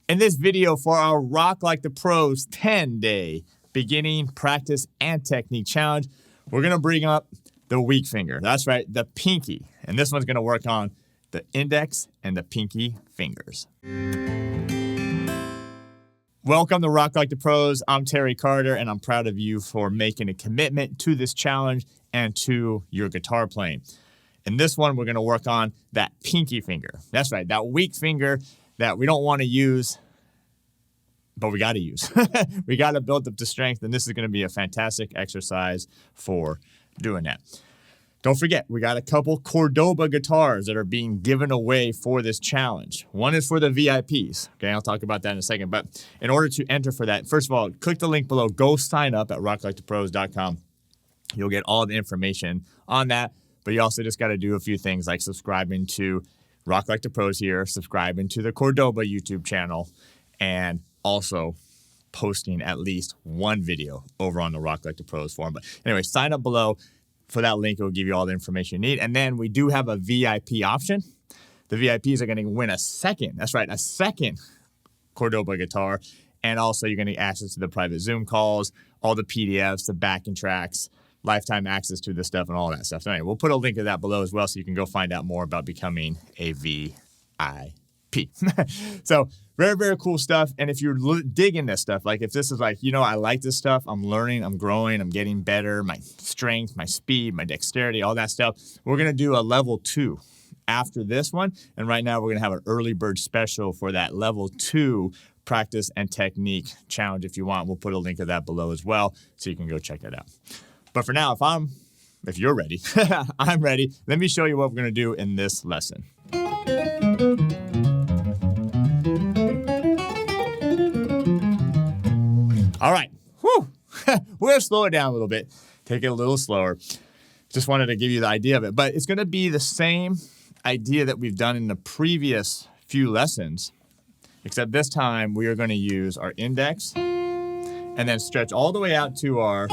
In this video for our Rock Like the Pros 10-day beginning, practice, and technique challenge, we're going to bring up the weak finger. That's right, the pinky. And this one's going to work on the index and the pinky fingers. Welcome to Rock Like the Pros. I'm Terry Carter, and I'm proud of you for making a commitment to this challenge and to your guitar playing. In this one, we're going to work on that pinky finger. That's right, that weak finger that we don't want to use, but we got to use. We got to build up the strength, and this is going to be a fantastic exercise for doing that. Don't forget, we got a couple Cordoba guitars that are being given away for this challenge. One is for the VIPs. Okay, I'll talk about that in a second. But in order to enter for that, first of all, click the link below. Go sign up at rocklikethepros.com. You'll get all the information on that. But you also just got to do a few things like subscribing to Rock Like the Pros here, subscribing to the Cordoba YouTube channel, and also posting at least one video over on the Rock Like the Pros forum. But anyway, sign up below for that link. It will give you all the information you need. And then we do have a VIP option. The VIPs are going to win a second Cordoba guitar. And also you're going to get access to the private Zoom calls, all the PDFs, the backing tracks, lifetime access to this stuff and all that stuff. So anyway, we'll put a link to that below as well so you can go find out more about becoming a VIP. So very, very cool stuff. And if you're digging this stuff, like if this is like, I like this stuff, I'm learning, I'm growing, I'm getting better, my strength, my speed, my dexterity, all that stuff, we're going to do a level 2 after this one. And right now we're going to have an early bird special for that level 2 practice and technique challenge. If you want, we'll put a link to that below as well so you can go check that out. But for now, if you're ready, I'm ready. Let me show you what we're going to do in this lesson. All right. Whew. We're going to slow it down a little bit. Take it a little slower. Just wanted to give you the idea of it. But it's going to be the same idea that we've done in the previous few lessons, except this time we are going to use our index and then stretch all the way out to our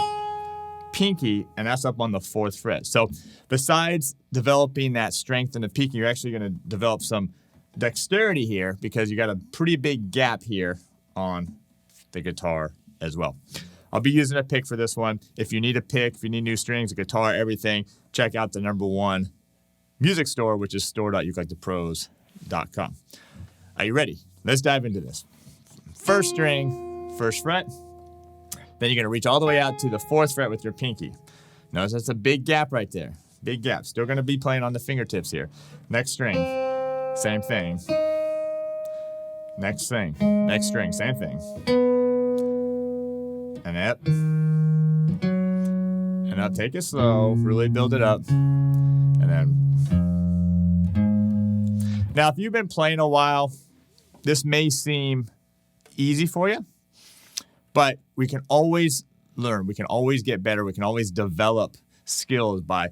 pinky, and that's up on the 4th fret. So besides developing that strength in the pinky, you're actually going to develop some dexterity here because you got a pretty big gap here on the guitar as well. I'll be using a pick for this one. If you need a pick, if you need new strings, a guitar, everything, check out the #1 music store, which is store.rocklikethepros.com. Are you ready? Let's dive into this. First string, 1st fret. Then you're going to reach all the way out to the 4th fret with your pinky. Notice that's a big gap right there. Big gap. Still going to be playing on the fingertips here. Next string, same thing. Next string, same thing. And up. And now take it slow. Really build it up. And then. Now, if you've been playing a while, this may seem easy for you. But we can always learn. We can always get better. We can always develop skills by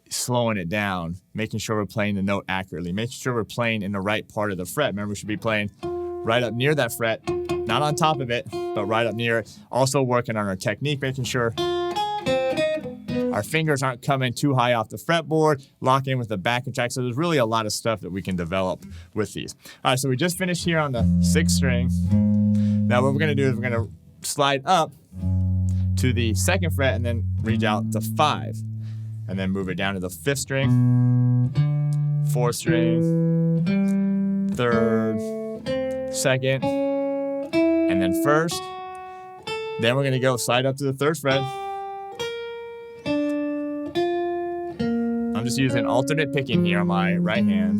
slowing it down, making sure we're playing the note accurately, making sure we're playing in the right part of the fret. Remember, we should be playing right up near that fret, not on top of it, but right up near it. Also working on our technique, making sure our fingers aren't coming too high off the fretboard, lock in with the backing track. So there's really a lot of stuff that we can develop with these. All right, so we just finished here on the 6th string. Now what we're going to do is we're going to slide up to the 2nd fret and then reach out to 5. And then move it down to the 5th string, 4th string, 3rd, 2nd, and then 1st. Then we're going to go slide up to the 3rd fret. I'm just using alternate picking here on my right hand.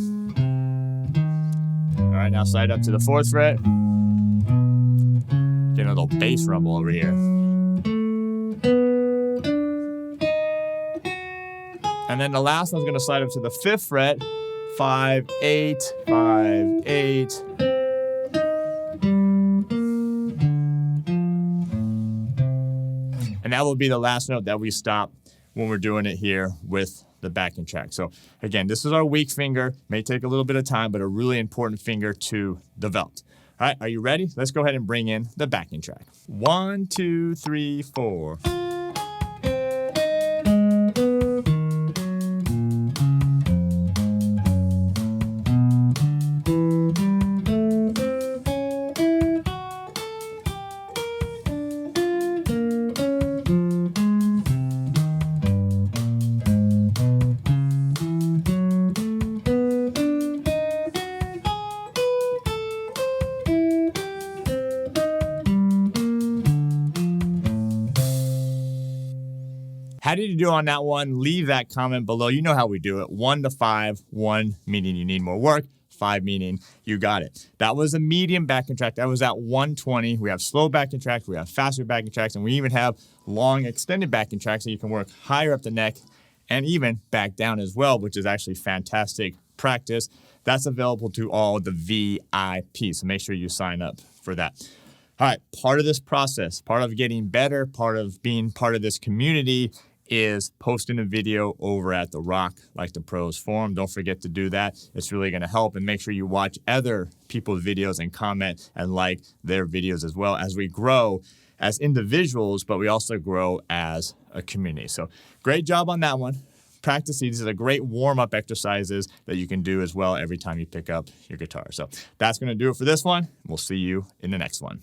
All right, now slide up to the 4th fret. Getting a little bass rumble over here. And then the last one's going to slide up to the 5th fret. 5, 8, 5, 8. And that will be the last note that we stop when we're doing it here with the backing track. So again, this is our weak finger. May take a little bit of time, but a really important finger to develop. All right, are you ready? Let's go ahead and bring in the backing track. 1, 2, 3, 4. How did you do on that one? Leave that comment below. You know how we do it. 1 to 5, 1 meaning you need more work, 5 meaning you got it. That was a medium back contract. That was at 120. We have slow back contract, we have faster back contracts, and we even have long extended back contracts so you can work higher up the neck and even back down as well, which is actually fantastic practice. That's available to all the VIP, so make sure you sign up for that. All right, part of this process, part of getting better, part of being part of this community is posting a video over at the Rock Like the Pros forum. Don't forget to do that. It's really going to help. And make sure you watch other people's videos and comment and like their videos as well as we grow as individuals, but we also grow as a community. So great job on that one. Practice these are great warm-up exercises that you can do as well every time you pick up your guitar. So that's going to do it for this one. We'll see you in the next one.